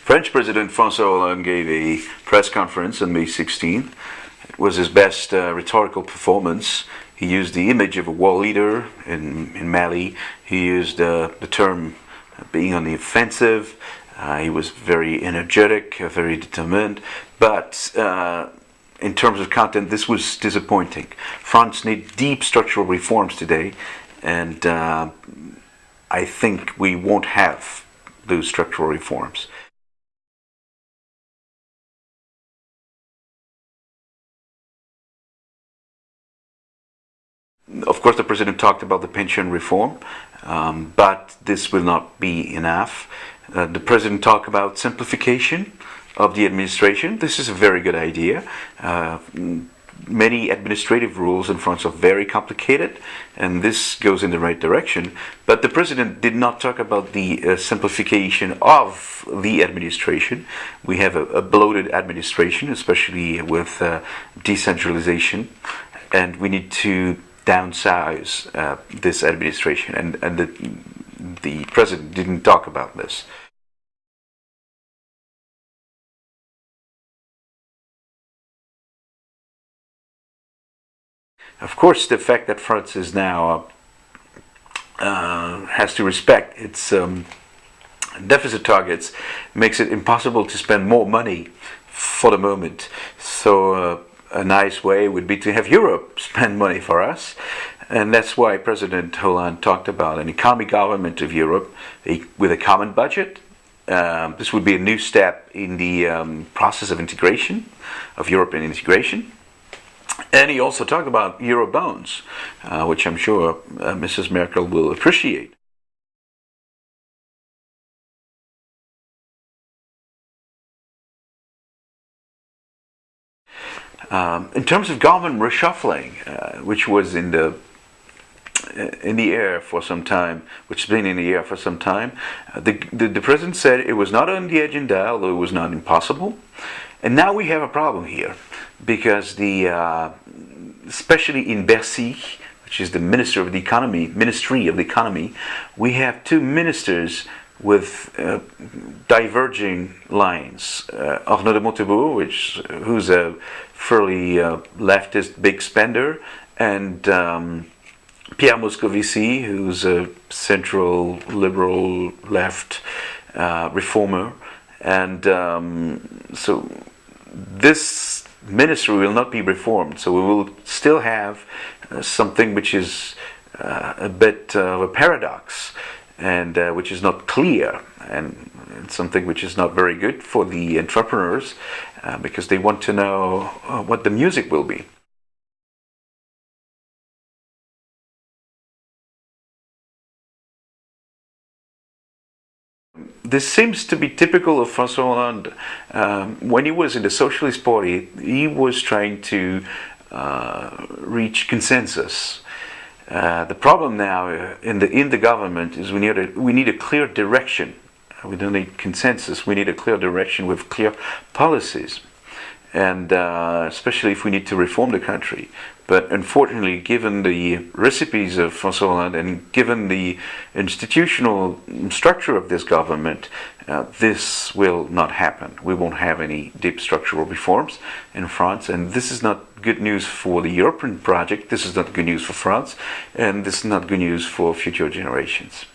French President Francois Hollande gave a press conference on May 16th. It was his best rhetorical performance. He used the image of a war leader in Mali. He used the term being on the offensive. He was very energetic, very determined. But in terms of content, this was disappointing. France needs deep structural reforms today, and I think we won't have those structural reforms. Of course, the president talked about the pension reform, but this will not be enough. The president talked about simplification of the administration. This is a very good idea. Many administrative rules in France are very complicated, and this goes in the right direction. But the president did not talk about the simplification of the administration. We have a bloated administration, especially with decentralization, and we need to downsize this administration, and the president didn't talk about this. Of course, the fact that France is now has to respect its deficit targets makes it impossible to spend more money for the moment. So a nice way would be to have Europe spend money for us, and that's why President Hollande talked about an economic government of Europe with a common budget. This would be a new step in the process of integration, of European integration. And he also talked about Eurobonds, which I'm sure Mrs. Merkel will appreciate. In terms of government reshuffling, which was in the air for some time, which has been in the air for some time, the president said it was not on the agenda, although it was not impossible. And now we have a problem here, because especially in Bercy, which is the Ministry of the Economy, we have two ministers with diverging lines. Arnaud de Montebourg, who's a fairly leftist big spender, and Pierre Moscovici, who's a central liberal left reformer. And so this ministry will not be reformed, so we will still have something which is a bit of a paradox, and which is not clear, and something which is not very good for the entrepreneurs, because they want to know what the music will be. This seems to be typical of François Hollande. When he was in the Socialist Party, he was trying to reach consensus. The problem now in the government is we need a clear direction. We don't need consensus. We need a clear direction with clear policies, and especially if we need to reform the country. But unfortunately, given the recipes of François Hollande and given the institutional structure of this government, this will not happen. We won't have any deep structural reforms in France, and this is not good news for the European project. This is not good news for France, and this is not good news for future generations.